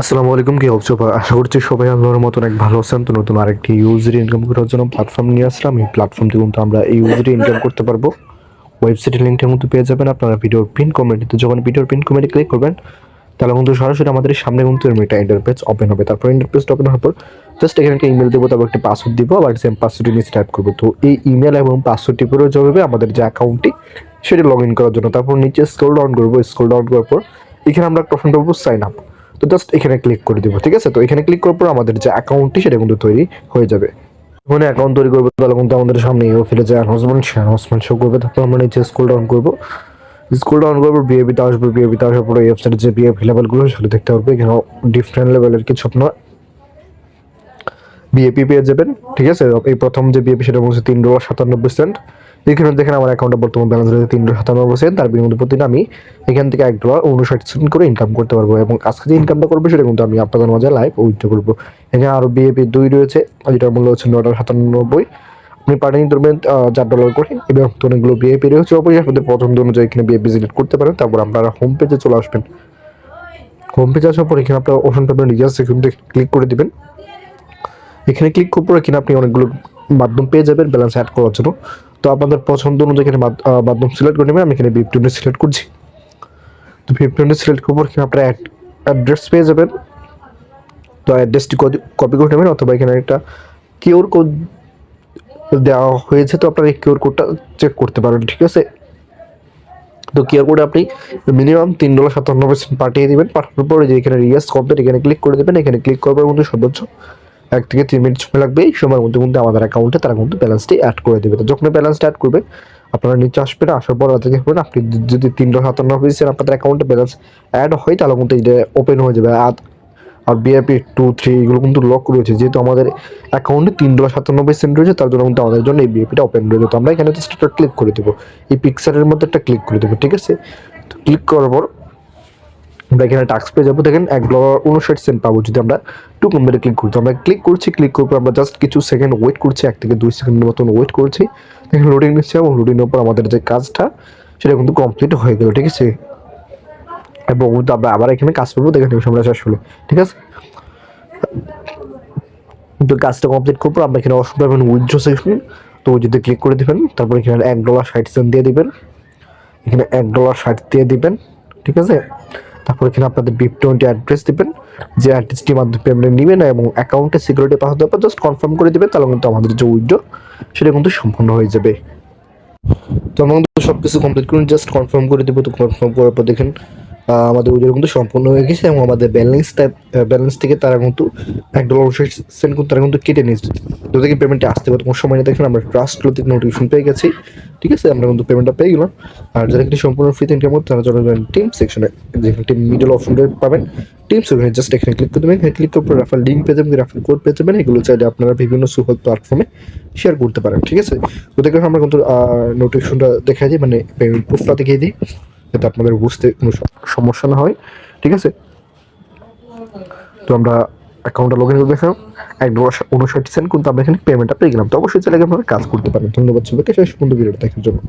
আসসালামু আলাইকুম, কি অবস্থা? আশা করছি সবাই আল্লাহর মতন এক ভালো আছেন। তো নতুন আরেকটি ইউজার ইনকাম করার জন্য প্ল্যাটফর্ম নিয়ে আসলাম। এই প্ল্যাটফর্মটি কিন্তু আমরা এই ইউজারে ইনকাম করতে পারবো। ওয়েবসাইটের লিঙ্কটা কিন্তু পেয়ে যাবেন আপনারা ভিডিওর পিন কমেন্টে। যখন ভিডিওর পিন কমেন্টে ক্লিক করবেন তাহলে কিন্তু সরাসরি আমাদের সামনে কিন্তু এরকম একটা ইন্টারফেস ওপেন হবে। তারপর ইন্টারফেস ওপেন হওয়ার পর জাস্ট এখানে একটা ইমেল দেবো, তারপর একটা পাসওয়ার্ড দিব, আবার সেম পাসওয়ার্ড নিয়ে স্টার্ট করবো। তো এই ইমেল এবং পাসওয়ার্ডটি প্রয়োজন হবে আমাদের যে অ্যাকাউন্টটি সেটি লগ ইন করার জন্য। তারপর নিচে স্ক্রল ডাউন করবো, স্ক্রল ডাউন করার পর এখানে আমরা একটা অপশন পাবো সাইন আপ। তো জাস্ট এখানে ক্লিক করে দিব, ঠিক আছে? তো এখানে ক্লিক করার পর আমাদের যে অ্যাকাউন্টটি সেটা কিন্তু তৈরি হয়ে যাবে। যখন অ্যাকাউন্ট তৈরি করবো তাহলে কিন্তু আমাদের সামনে ইউ ফিলে যে অ্যানাউন্সমেন্ট শো করবে। তারপর আমরা নিচে স্ক্রল ডাউন করবো, স্ক্রল ডাউন করবো, বিএপিতে আসবো। বিএপিতে আসার পরে ওয়েবসাইটে যে বিএপি লেভেলগুলো সেটা দেখতে পারবো। এখানে ডিফারেন্ট লেভেলের কিছু আপনার বিএপি পেয়ে যাবেন, ঠিক আছে? এই প্রথম যে বিএপি সেটা বলছে $3.97। এখানে দেখেন আমার অ্যাকাউন্টে বর্তমান ব্যালেন্স রয়েছে $3.97। তার বিনিময়ে প্রতিদিন আমি এখান থেকে $1.59 করে ইনকাম করতে পারবো। এবং আজকে যে ইনকামটা করবো সেটা কিন্তু আমি আপনাদের মাঝে লাইভ উইথড্র করবো। এখানে আরো বিএপি 2 রয়েছে, যেটার মূল্য হচ্ছে $9.97। আপনি পাঠিয়ে দেবেন $4 করে। এবং অনেকগুলো বিএপি রয়েছে, অবশ্যই আপনাদের পছন্দ অনুযায়ী এখানে বিএপি সিলেক্ট করতে পারেন। তারপর আপনারা হোম পেজে চলে আসবেন। হোম পেজে আসার পর এখানে আপনার অপশন পাবেন রিচার্জ, সেখানে ক্লিক করে দিবেন। এখানে ক্লিক করার পর এখানে আপনি অনেকগুলো মাধ্যম পেয়ে যাবেন ব্যালেন্স অ্যাড করার জন্য। তো আপনাদের পছন্দ অনুযায়ী এখানে মাধ্যম সিলেক্ট করে নেবেন। আমি এখানে বিপ20 সিলেক্ট করছি। তো বিপ20 সিলেক্ট করার পর এখানে আপনার অ্যাড্রেস পেয়ে যাবেন। তো অ্যাড্রেসটি কপি করে নেবেন, অথবা এখানে একটা কিউআর কোড দেওয়া হয়েছে, তো আপনার এই কিউআর কোডটা চেক করতে পারেন, ঠিক আছে? তো কিউআর কোডে আপনি মিনিমাম $3.97 পাঠিয়ে দিবেন। পাঠানোর পরে যে এখানে রিয়াজ কমপ্লিট এখানে ক্লিক করে দেবেন। এখানে ক্লিক করার মধ্যে সর্বোচ্চ 1 থেকে 3 মিনিট সময় লাগবে। এই সময়ের মধ্যে কিন্তু আমাদের অ্যাকাউন্টে তারা কিন্তু ব্যালেন্সটি অ্যাড করে দেবে। তো যখন ব্যালেন্সটা অ্যাড করবে আপনারা নিচে আসবেন, আসার পর দেখে করবেন আপনি যদি $3.97 আপনাদের অ্যাকাউন্টে ব্যালেন্স অ্যাড হয় তাহলে কিন্তু এটা ওপেন হয়ে যাবে। আর বিআইপি 2, 3 এগুলো কিন্তু লক রয়েছে, যেহেতু আমাদের অ্যাকাউন্টে $3.97 রয়েছে, তার জন্য কিন্তু আমাদের জন্য এই বিএপিটা ওপেন রয়েছে। তো আমরা এখানে জাস্ট একটা ক্লিক করে দেবো, এই পিকচারের মধ্যে একটা ক্লিক করে দেবো, ঠিক আছে? তো ক্লিক করার পর আমরা এখানে টাস্ক পেয়ে যাবো। দেখেন $1.59 পাবো যদি আমরা 2 নম্বরে ক্লিক করি। তো আমরা ক্লিক করছি, ক্লিক করার পর আমরা জাস্ট কিছু সেকেন্ড ওয়েট করছি, 1 থেকে 2 সেকেন্ডের মতন ওয়েট করছি। দেখেন লোডিং নিচ্ছে, এবং লোডিংয়ের পর আমাদের যে কাজটা সেটা কিন্তু কমপ্লিট হয়ে গেল, ঠিক আছে? এবং আমরা আবার এখানে কাজ করবো, দেখেন আমরা শেষ হলো, ঠিক আছে? তো কাজটা কমপ্লিট করবো আমরা এখানে অপশন পাবেন উইথড্র সেকশন। তো যদি ক্লিক করে দিবেন, তারপর এখানে $1.60 দিয়ে দিবেন। এখানে $1.60 দিয়ে দিবেন, ঠিক আছে? তারপর এখানে আপনাদের বিপ20 অ্যাড্রেস দিবেন, যে অ্যাড্রেসটির মাধ্যমে পেমেন্ট নেবেন, এবং অ্যাকাউন্টে সিকিউরিটি পাসওয়ার্ড দেওয়ার পর জাস্ট কনফার্ম করে দিবেন। তাহলে কিন্তু আমাদের যে উইথড্র সেটা কিন্তু সম্পূর্ণ হয়ে যাবে। তো আমরা কিন্তু সব কিছু কমপ্লিট করুন, জাস্ট কনফার্ম করে দেবো। তো কনফার্ম করার পর দেখেন আমাদের উইথড্র কিন্তু সম্পূর্ণ হয়ে গেছে, এবং আমাদের ব্যালেন্স থেকে তারা কিন্তু $1.60 কিন্তু তারা কিন্তু কেটে নিয়েছে। তো থেকে পেমেন্টটা আসতে পারে কোনো সময় না। দেখেন আমরা ট্রাস্ট থেকে নোটিফিকেশন পেয়ে গেছি, ঠিক আছে? আমরা কিন্তু পেমেন্টটা পেয়ে গেলাম। আর যারা কিন্তু সম্পূর্ণ ফ্রিতে ইনকাম করতে তারা চলে যাবেন টিম সেকশনে, যেখানে টিম মিডল অপশনটা পাবেন টিম সেকশনে। জাস্ট এখানে ক্লিক করে দেবেন। এখানে ক্লিক করার পর রেফার লিঙ্ক পেয়ে যাবেন, রেফার কোড পেয়ে যাবেন। এগুলো চাইলে আপনারা বিভিন্ন সুহল প্ল্যাটফর্মে শেয়ার করতে পারেন, ঠিক আছে? তো দেখুন আমরা কিন্তু নোটিফিকেশনটা দেখাই দিই, মানে পেমেন্ট প্রুফটা দেখিয়ে দিই, যাতে আপনাদের বুঝতে কোনো সমস্যা না হয়, ঠিক আছে? তো আমরা অ্যাকাউন্টটা লগ ইন করে দেখাম, $1.59 কিন্তু আমরা এখানে পেমেন্টটা পেয়ে গেলাম। তো অবশ্যই চাইলে আপনারা কাজ করতে পারেন। ধন্যবাদ সবাইকে শেষ পর্যন্ত ভিডিওটা দেখার জন্য।